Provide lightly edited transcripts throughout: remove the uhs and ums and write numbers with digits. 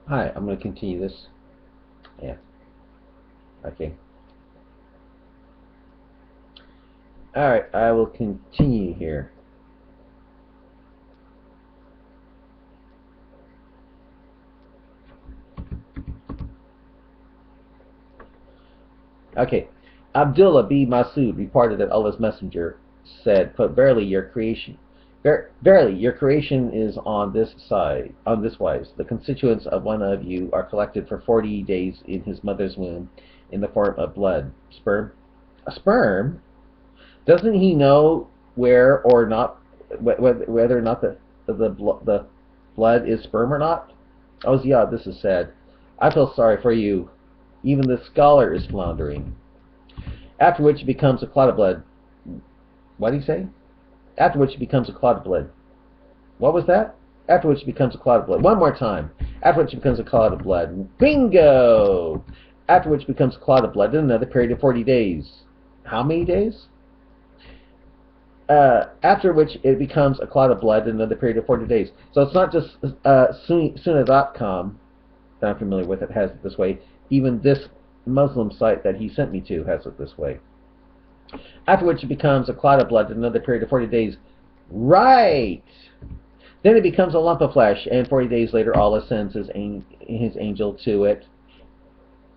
Hi, I'm going to continue this. Yeah, okay. Alright, I will continue here. Okay. Abdullah B. Masood reported that Allah's Messenger said, quote, verily your creation is on this wise. The constituents of one of you are collected for 40 days in his mother's womb in the form of blood. Sperm? A sperm? Doesn't he know where or not whether or not the blood is sperm or not? Oh, Ziad, this is sad. I feel sorry for you. Even the scholar is floundering. After which it becomes a clot of blood. What did he say? After which it becomes a clot of blood. What was that? After which it becomes a clot of blood. One more time. After which it becomes a clot of blood. Bingo! After which it becomes a clot of blood in another period of 40 days. How many days? After which it becomes a clot of blood in another period of 40 days. So it's not just Sunnah.com that I'm familiar with it has it this way. Even this Muslim site that he sent me to has it this way. After which it becomes a clot of blood in another period of 40 days. Right! Then it becomes a lump of flesh, and 40 days later Allah sends his angel to it.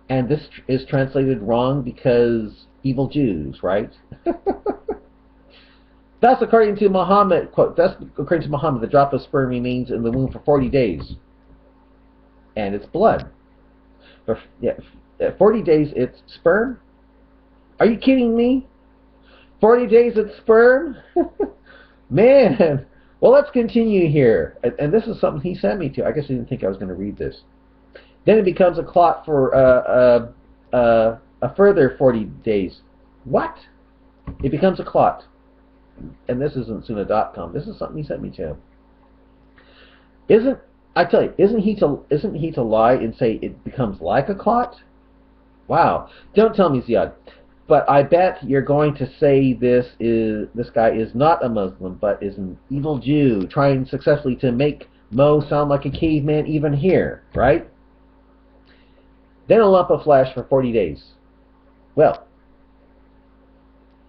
And this is translated wrong because evil Jews, right? Thus, according to Muhammad, quote, the drop of sperm remains in the womb for 40 days. And it's blood. For 40 days it's sperm? Are you kidding me? 40 days it's sperm? Man. Well, let's continue here. And this is something he sent me to. I guess he didn't think I was going to read this. Then it becomes a clot for a further 40 days. What? It becomes a clot. And this isn't Sunnah.com. This is something he sent me to. Isn't he to lie and say it becomes like a clot? Wow. Don't tell me, Ziad. But I bet you're going to say this guy is not a Muslim, but is an evil Jew trying successfully to make Mo sound like a caveman even here, right? Then a lump of flesh for 40 days. Well,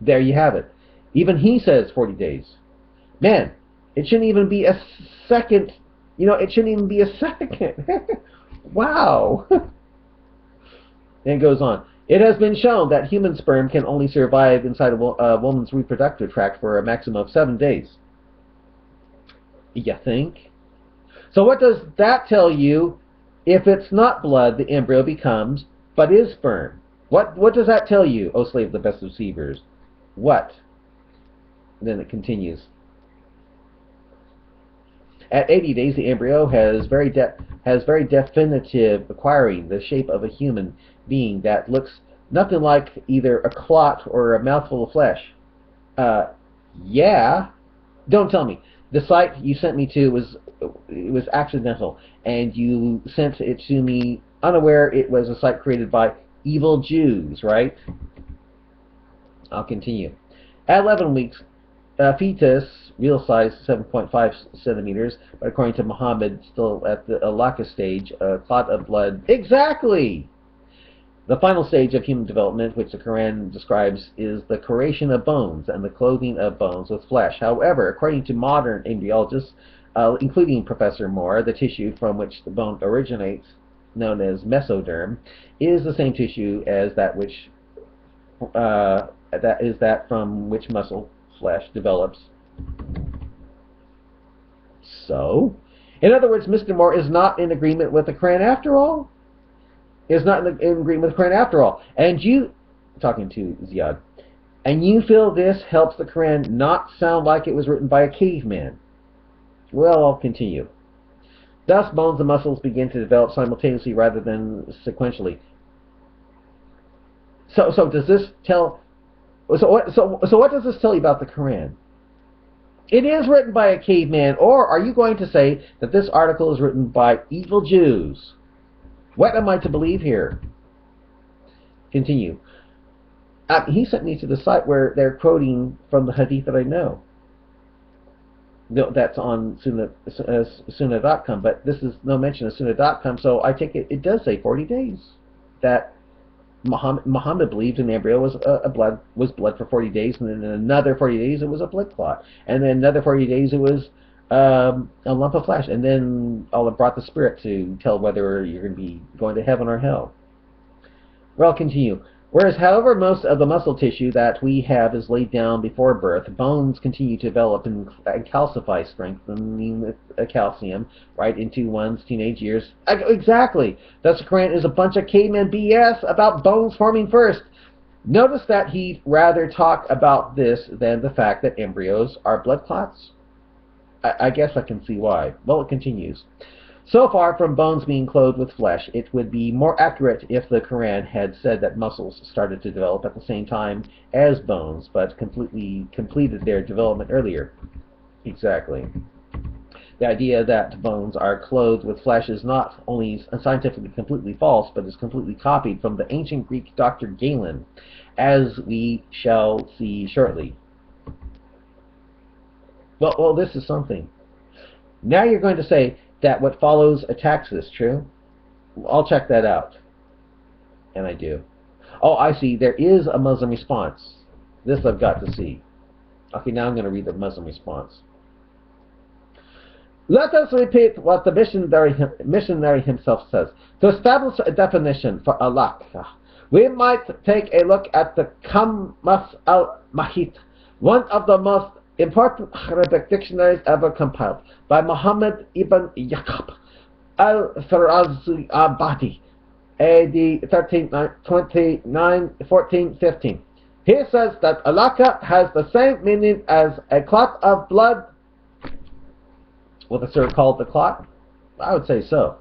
there you have it. Even he says 40 days. Man, it shouldn't even be a second. It shouldn't even be a second. Wow. Then it goes on. It has been shown that human sperm can only survive inside a woman's reproductive tract for a maximum of 7 days. You think? So what does that tell you? If it's not blood, the embryo becomes, but is sperm. What does that tell you, O slave of the best deceivers? What? And then it continues. At 80 days, the embryo has very definitive acquiring the shape of a human being that looks nothing like either a clot or a mouthful of flesh. Yeah. Don't tell me. The site you sent me to was accidental, and you sent it to me unaware it was a site created by evil Jews, right? I'll continue. At 11 weeks, fetus, real size 7.5 centimeters, but according to Muhammad, still at the alaka stage, a clot of blood. Exactly! The final stage of human development, which the Quran describes, is the creation of bones and the clothing of bones with flesh. However, according to modern embryologists, including Professor Moore, the tissue from which the bone originates, known as mesoderm, is the same tissue as that from which muscle flesh develops. So, in other words, Mr. Moore is not in agreement with the Quran after all. Is not in agreement with the Quran after all. And you, talking to Ziad, and you feel this helps the Quran not sound like it was written by a caveman. Well, I'll continue. Thus, bones and muscles begin to develop simultaneously rather than sequentially. So does this tell? So what does this tell you about the Quran? It is written by a caveman, or are you going to say that this article is written by evil Jews? What am I to believe here? Continue. He sent me to the site where they're quoting from the hadith that I know. No, that's on Sunnah.com, but this is no mention of Sunnah.com, so I take it does say 40 days. That Muhammad believed an embryo was blood for 40 days, and then in another 40 days it was a blood clot, and then another 40 days it was a lump of flesh, and then Allah brought the spirit to tell whether you're going to be going to heaven or hell. Well, I'll continue. Whereas, however, most of the muscle tissue that we have is laid down before birth, bones continue to develop and calcify, strengthening calcium right into one's teenage years. Exactly. Thus, the Quran is a bunch of caveman BS about bones forming first. Notice that he'd rather talk about this than the fact that embryos are blood clots. I guess I can see why. Well, it continues. So far from bones being clothed with flesh, it would be more accurate if the Quran had said that muscles started to develop at the same time as bones, but completed their development earlier. Exactly. The idea that bones are clothed with flesh is not only scientifically completely false, but is completely copied from the ancient Greek Dr. Galen, as we shall see shortly. Well, this is something. Now you're going to say that what follows attacks this, true? I'll check that out. And I do. Oh, I see. There is a Muslim response. This I've got to see. Okay, now I'm going to read the Muslim response. Let us repeat what the missionary himself says. To establish a definition for Allah, we might take a look at the Kamus al-Mahit, one of the most important Arabic dictionaries ever compiled by Muhammad ibn Yaqub al-Farazabadi, AD 1415. He says that alaka has the same meaning as a clot of blood. Will the sir call it the clot? I would say so.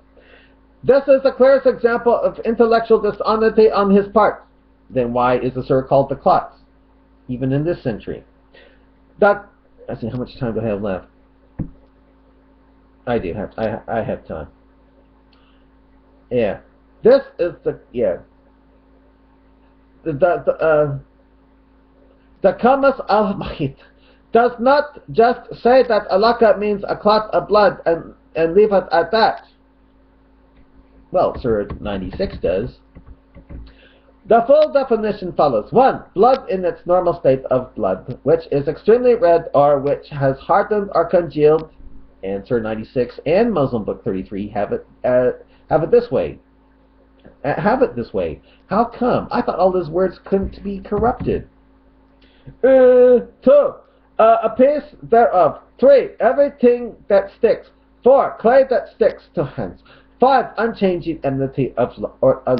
This is the clearest example of intellectual dishonesty on his part. Then why is the sir called the clot, even in this century? Let's see, how much time do I have left? I do have. I have time. Yeah, this is the Kamus al-Mahit does not just say that alaka means a clot of blood and leave it at that. Well, Surah 96 does. The full definition follows. 1. Blood in its normal state of blood, which is extremely red or which has hardened or congealed. And Surah 96 and Muslim Book 33 have it this way. Have it this way. How come? I thought all those words couldn't be corrupted. 2. A piece thereof. 3. Everything that sticks. 4. Clay that sticks to hands. 5. Unchanging enmity of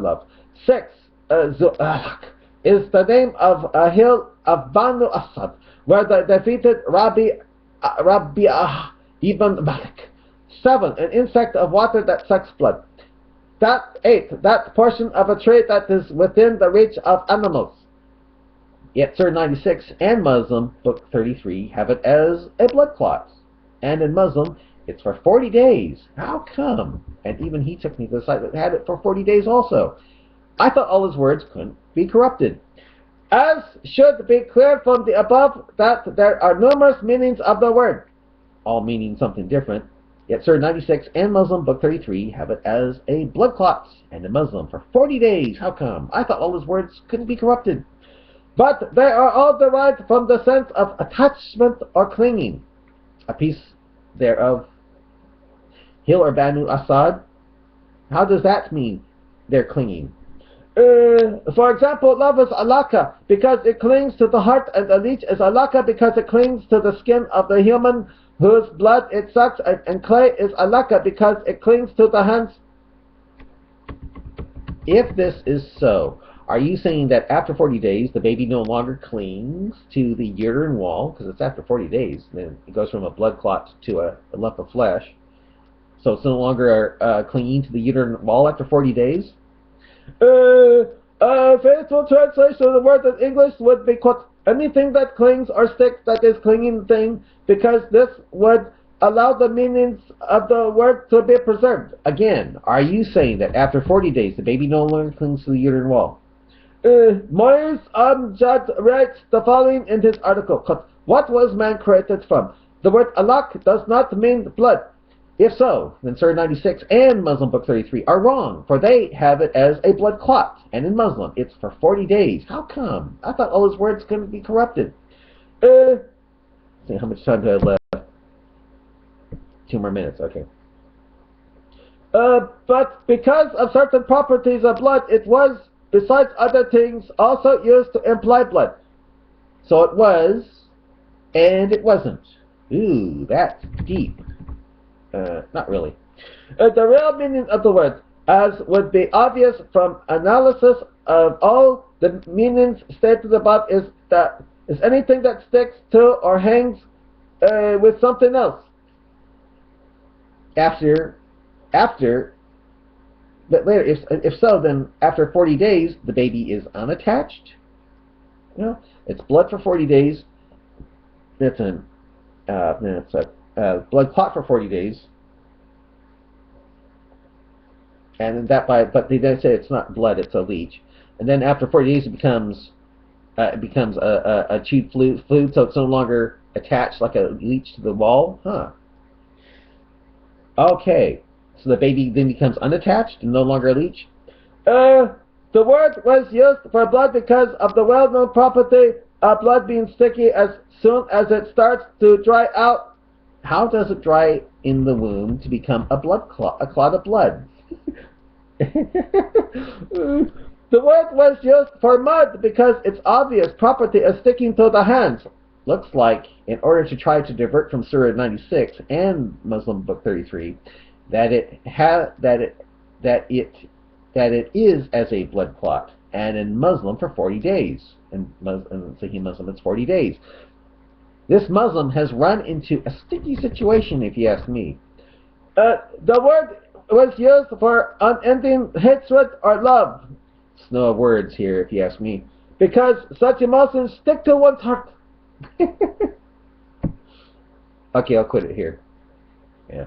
love. 6. Zu'alak is the name of a hill of Banu Asad, where they defeated Rabi'ah ibn Malik. 7. An insect of water that sucks blood. 8. That portion of a tree that is within the reach of animals. Yet Surah 96 and Muslim Book 33 have it as a blood clot. And in Muslim, it's for 40 days. How come? And even he took me to the site that had it for 40 days also. I thought all his words couldn't be corrupted. As should be clear from the above that there are numerous meanings of the word, all meaning something different. Yet Surah 96 and Muslim Book 33 have it as a blood clot, and in Muslim for 40 days. How come? I thought all his words couldn't be corrupted. But they are all derived from the sense of attachment or clinging. A piece thereof, Hill or Banu Asad. How does that mean they're clinging? For example, love is alaka because it clings to the heart, and a leech is alaka because it clings to the skin of the human whose blood it sucks, and clay is alaka because it clings to the hands. If this is so, are you saying that after 40 days the baby no longer clings to the uterine wall, because it's after 40 days, then it goes from a blood clot to a lump of flesh, so it's no longer clinging to the uterine wall after 40 days? Faithful translation of the word in English would be, quote, anything that clings or sticks that is clinging thing, because this would allow the meanings of the word to be preserved. Again, are you saying that after 40 days the baby no longer clings to the uterine wall? Moise Amjad writes the following in his article, quote, what was man created from? the word alaq does not mean blood. If so, then Surah 96 and Muslim Book 33 are wrong, for they have it as a blood clot, and in Muslim it's for 40 days. How come? I thought all his words couldn't be corrupted. Let's see, how much time do I have left? 2 more minutes, okay. But because of certain properties of blood, it was, besides other things, also used to imply blood. So it was, and it wasn't. Ooh, that's deep. Not really. The real meaning of the word, as would be obvious from analysis of all the meanings stated above, is anything that sticks to or hangs with something else. But later, if so, then after 40 days, the baby is unattached. You know, it's blood for 40 days. It's a blood clot for 40 days. And but they then say it's not blood, it's a leech. And then after 40 days, it becomes a chewed fluid, so it's no longer attached like a leech to the wall. Huh. Okay, so the baby then becomes unattached and no longer a leech. The word was used for blood because of the well-known property of blood being sticky as soon as it starts to dry out. How does it dry in the womb to become a clot of blood? The word was used for mud because its obvious property is sticking to the hands. Looks like, in order to try to divert from Surah 96 and Muslim Book 33, that it is as a blood clot, and in Muslim for 40 days. In Sahih Muslim, it's 40 days. This Muslim has run into a sticky situation, if you ask me. The word was used for unending hatred or love. Snow of words here, if you ask me, because such emotions stick to one's heart. Okay, I'll quit it here. Yeah.